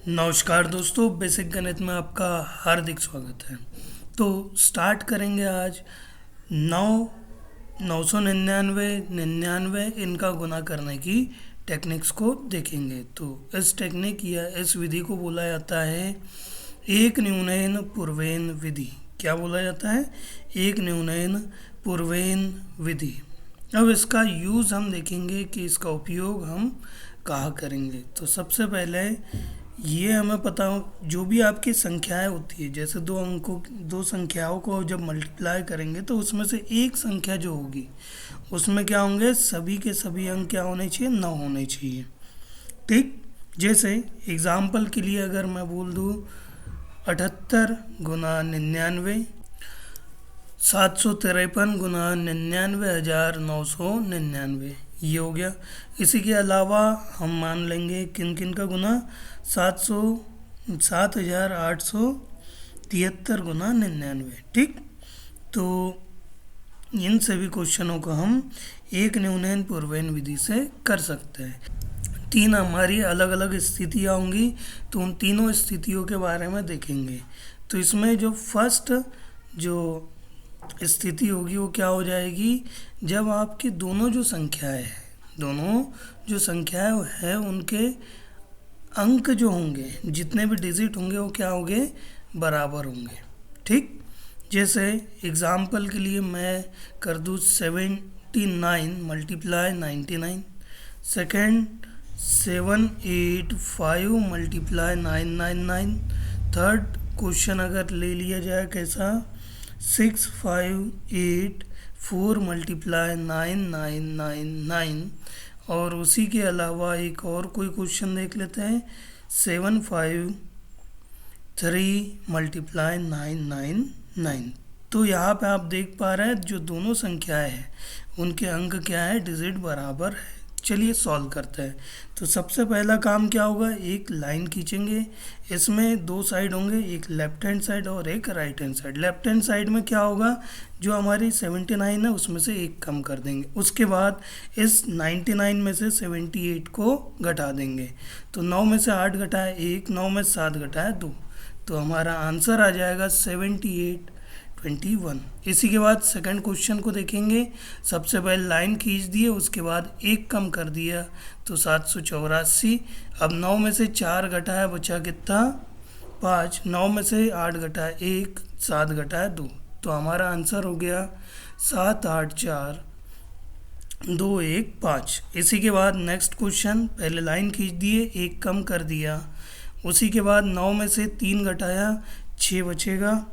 नमस्कार दोस्तों, बेसिक गणित में आपका हार्दिक स्वागत है। तो स्टार्ट करेंगे आज 999 99 इनका गुना करने की टेक्निक्स को देखेंगे। तो इस टेक्निक या इस विधि को बोला जाता है एक न्यूनयन पूर्वेन विधि। क्या बोला जाता है? एक न्यूनयन पूर्वेन विधि। अब इसका यूज़ हम देखेंगे कि इसका उपयोग हम कहाँ करेंगे। तो सबसे पहले ये हमें पता हो, जो भी आपकी संख्याएं होती है, जैसे दो संख्याओं को जब मल्टीप्लाई करेंगे तो उसमें से एक संख्या जो होगी उसमें क्या होंगे, सभी के सभी अंक क्या होने चाहिए, 9 होने चाहिए। ठीक, जैसे एग्जाम्पल के लिए अगर मैं बोल दूँ 78 गुना 99, 753 गुना 99,999, ये हो गया। इसी के अलावा हम मान लेंगे किन किन का गुना, 7,873 गुना 99। ठीक, तो इन सभी क्वेश्चनों को हम एक न्यूनयन पूर्वेन विधि से कर सकते हैं। तीन हमारी अलग अलग स्थितियाँ होंगी, तो उन तीनों स्थितियों के बारे में देखेंगे। तो इसमें जो फर्स्ट जो स्थिति होगी वो क्या हो जाएगी, जब आपकी दोनों जो संख्याएं हैं उनके अंक जो होंगे, जितने भी डिजिट होंगे वो क्या होंगे, बराबर होंगे। ठीक, जैसे एग्जाम्पल के लिए मैं कर दूँ 79 multiply 99, second 785 multiply 999, third question अगर ले लिया जाए कैसा, 6584 मल्टीप्लाई 9999, और उसी के अलावा एक और कोई क्वेश्चन देख लेते हैं, 753 मल्टीप्लाई 999। तो यहाँ पे आप देख पा रहे हैं जो दोनों संख्याएं हैं उनके अंक क्या है, डिजिट बराबर है। चलिए सॉल्व करते हैं। तो सबसे पहला काम क्या होगा, एक लाइन खींचेंगे। इसमें दो साइड होंगे, एक लेफ्ट हैंड साइड और एक right hand side. Left hand side में क्या होगा, जो हमारी 79 है उसमें से एक कम कर देंगे। उसके बाद इस 99 में से 78 को घटा देंगे। तो 9 में से 8 घटाए 1, 9 में से 7 घटाए 2, तो हमारा आंसर आ जाएगा 7821। इसी के बाद सेकंड क्वेश्चन को देखेंगे। सबसे पहले लाइन खींच दिए, उसके बाद एक कम कर दिया तो 784। अब 9 में से 4 घटाया, बचा कितना, 5। 9 में से 8 घटाया 1, 7 घटाया 2, तो हमारा आंसर हो गया 784,215। इसी के बाद नेक्स्ट क्वेश्चन, पहले लाइन खींच दिए, एक कम कर दिया। उसी के बाद 9 में से 3 घटाया 6 बचेगा,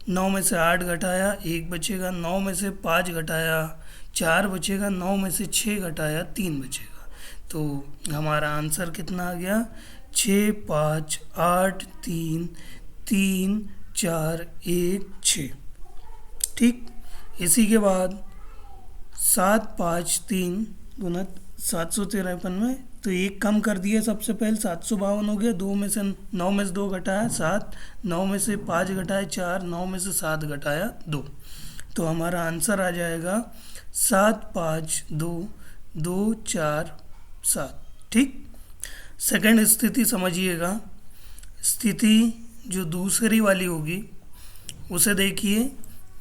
9 में से 8 घटाया 1 बचेगा, 9 में से 5 घटाया 4 बचेगा, 9 में से 6 घटाया 3 बचेगा। तो हमारा आंसर कितना आ गया, 6 5 8 3 3 4 1 6। ठीक, इसी के बाद 7 5 3 गुना 753 में, तो एक कम कर दिया। सबसे पहले 752 हो गया, 2 में से 9 में से 2 घटाया 7, 9 में से 5 घटाया 4, 9 में से 7 घटाया 2, तो हमारा आंसर आ जाएगा 752,247। ठीक, सेकंड स्थिति समझिएगा। स्थिति जो दूसरी वाली होगी उसे देखिए।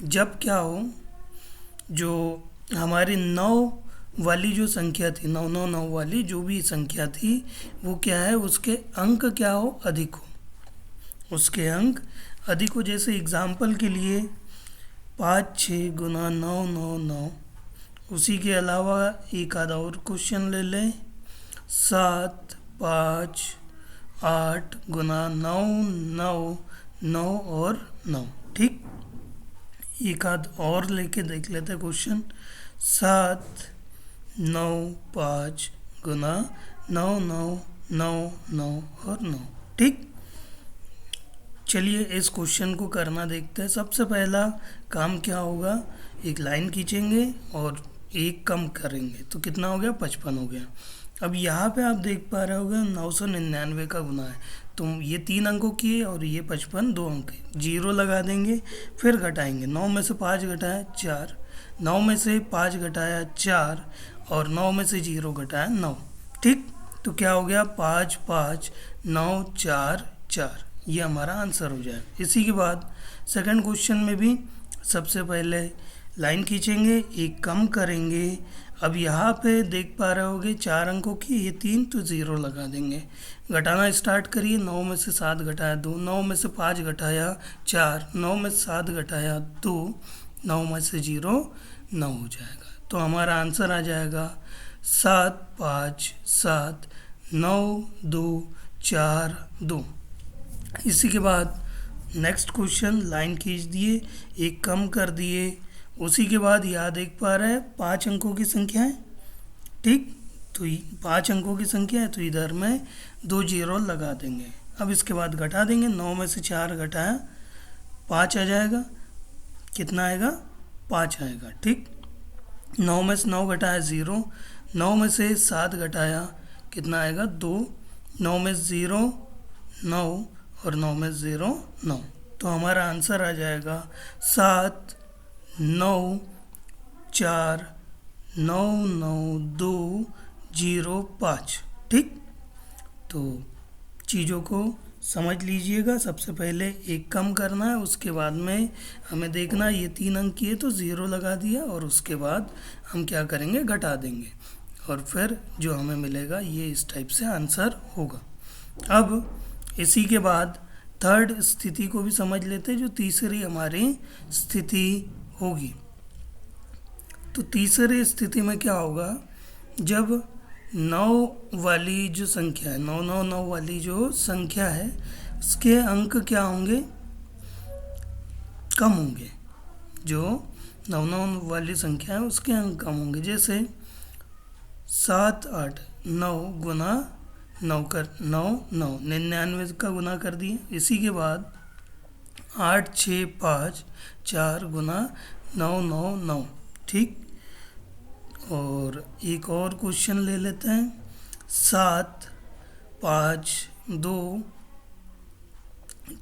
जब क्या हो, जो हमारी 9 वाली जो संख्या थी, 999 वाली जो भी संख्या थी, वो क्या है, उसके अंक क्या हो, अधिक हो, उसके अंक अधिक हो। जैसे एग्जाम्पल के लिए 5 6 गुना 999। उसी के अलावा एक आधा और क्वेश्चन ले लें, 7 5 8 गुना 9 9 9 और 9। ठीक, एक आध और लेके देख लेते हैं क्वेश्चन, 7 9 5 गुना 9 9 9 9 और 9। ठीक, चलिए इस क्वेश्चन को करना देखते हैं। सबसे पहला काम क्या होगा, एक लाइन खींचेंगे और एक कम करेंगे, तो कितना हो गया, 55 हो गया। अब यहाँ पे आप देख पा रहे होगे 999 का गुना है, तो ये 3 अंकों की है और ये 55 2 अंक है। 0 लगा देंगे, फिर घटाएंगे। 9 में से 5 घटाया 4, 9 में से 5 घटाया 4, और 9 में से 0 घटाया 9। ठीक, तो क्या हो गया 5 5 9 4 4, ये हमारा आंसर हो जाएगा। इसी के बाद सेकंड क्वेश्चन में भी सबसे पहले लाइन खींचेंगे, एक कम करेंगे। अब यहाँ पे देख पा रहे होगे 4 अंकों की, ये 3 तो 0 लगा देंगे। घटाना स्टार्ट करिए, 9 में से 7 घटाया 2, 9 में से 5 घटाया 4, 9 में से 7 घटाया 2, 9 में से 0 9 हो जाएगा। तो हमारा आंसर आ जाएगा 7 5 7 9 2 4 2। इसी के बाद नेक्स्ट क्वेश्चन, लाइन खींच दिए, एक कम कर दिए। उसी के बाद यहाँ देख पा रहे हैं 5 अंकों की संख्या है, ठीक। तो 5 अंकों की संख्या है तो इधर में 2 0 लगा देंगे। अब इसके बाद घटा देंगे, 9 में से 4 घटाया 5 आ जाएगा, कितना आएगा 5 आएगा, ठीक। 9 में से 9 घटाया 0, 9 में से 7 घटाया कितना आएगा 2, 9 में 0 9 और 9 में 0 9। तो हमारा आंसर आ जाएगा 7 9 4 9 9 2 0 5, ठीक। तो चीज़ों को समझ लीजिएगा। सबसे पहले एक कम करना है, उसके बाद में हमें देखना ये 3 अंक की है तो 0 लगा दिया, और उसके बाद हम क्या करेंगे घटा देंगे, और फिर जो हमें मिलेगा ये इस टाइप से आंसर होगा। अब इसी के बाद थर्ड स्थिति को भी समझ लेते हैं, जो तीसरी हमारी स्थिति होगी। तो तीसरी स्थिति में क्या होगा, जब 9 वाली जो संख्या है, 9 9 9 वाली जो संख्या है, उसके अंक क्या होंगे, कम होंगे। जो 9 9 वाली संख्या है उसके अंक कम होंगे। जैसे 7 8 9 गुना 9 कर 9 9 99 का गुना कर दिए। इसी के बाद 8 6 5 4 गुना 9 9 9, ठीक। और एक और क्वेश्चन ले लेते हैं, 7 5 2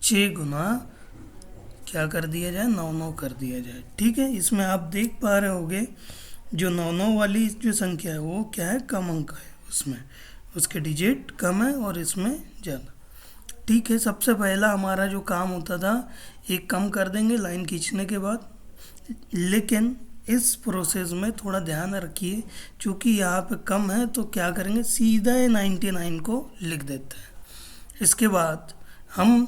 6 गुना क्या कर दिया जाए 9 9 कर दिया जाए, ठीक है। इसमें आप देख पा रहे होगे जो 9 9 वाली जो संख्या है वो क्या है, कम अंक है, उसमें उसके डिजिट कम है और इसमें ज़्यादा, ठीक है। सबसे पहला हमारा जो काम होता था, एक कम कर देंगे लाइन खींचने के बाद। लेकिन इस प्रोसेस में थोड़ा ध्यान रखिए, चूँकि यहाँ पे कम है तो क्या करेंगे, सीधा 99 को लिख देते हैं। इसके बाद हम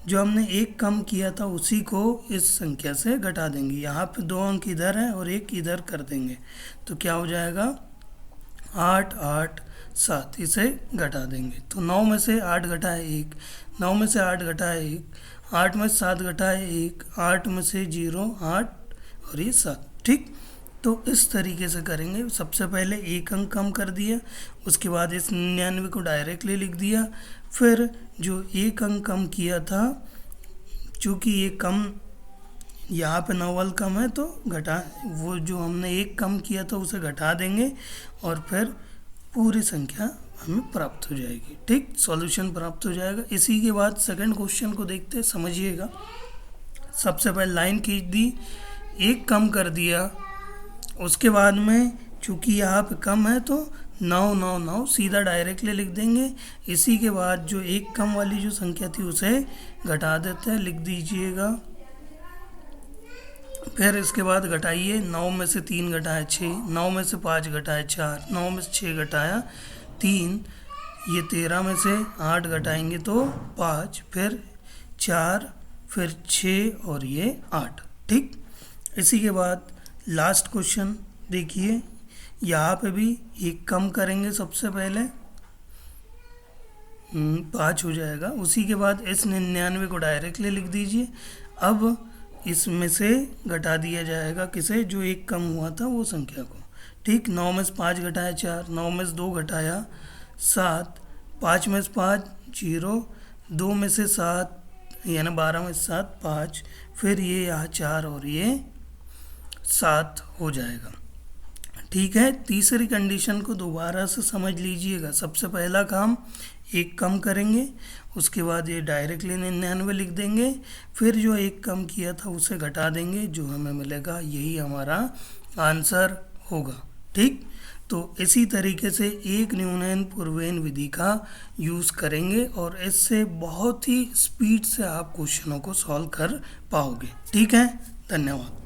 जो हमने एक कम किया था उसी को इस संख्या से घटा देंगे। यहाँ पे 2 अंक इधर है और 1 इधर कर देंगे, तो क्या हो जाएगा 8 8 7, इसे घटा देंगे। तो 9 में से 8 घटाए 1, 9 में से 8 घटाए 1, 8 में से 7 घटाए 1, 8 में से 0 8 और ये 7, ठीक। तो इस तरीके से करेंगे। सबसे पहले एक अंक कम कर दिया, उसके बाद इस 99 को डायरेक्टली लिख दिया। फिर जो एक अंक कम किया था, चूँकि ये कम यहाँ पे 9 वाला कम है तो घटा, वो जो हमने एक कम किया था उसे घटा देंगे और फिर पूरी संख्या हमें प्राप्त हो जाएगी, ठीक। सॉल्यूशन प्राप्त हो जाएगा। इसी के बाद सेकंड क्वेश्चन को देखते हैं, समझिएगा। सबसे पहले लाइन खींच दी, एक कम कर दिया, उसके बाद में चूँकि यहाँ पे कम है तो 9 9 9 सीधा डायरेक्टली लिख देंगे। इसी के बाद जो एक कम वाली जो संख्या थी उसे घटा देते हैं, लिख दीजिएगा। फिर इसके बाद घटाइए, 9 में से 3 घटाया 6, 9 में से 5 घटाया 4, 9 में से 6 घटाया 3, ये 13 में से 8 घटाएंगे तो 5, फिर 4, फिर 6 और ये 8, ठीक। इसी के बाद लास्ट क्वेश्चन देखिए, यहाँ पे भी एक कम करेंगे। सबसे पहले 5 हो जाएगा। उसी के बाद इस 99 को डायरेक्टली लिख दीजिए। अब इसमें से घटा दिया जाएगा किसे, जो एक कम हुआ था वो संख्या को, ठीक। 9 में से 5 घटाया 4, 9 में से 2 घटाया 7, 5 में से 5 0, 2 में से 7 यानी 12 में से 7 5, फिर ये यहाँ 4 और ये 7 हो जाएगा, ठीक है। तीसरी कंडीशन को दोबारा से समझ लीजिएगा। सबसे पहला काम एक कम करेंगे, उसके बाद ये डायरेक्टली 99 लिख देंगे, फिर जो एक कम किया था उसे घटा देंगे, जो हमें मिलेगा यही हमारा आंसर होगा, ठीक। तो इसी तरीके से एक न्यूनयन पूर्वेन विधि का यूज़ करेंगे और इससे बहुत ही स्पीड से आप क्वेश्चनों को सॉल्व कर पाओगे। ठीक है, धन्यवाद।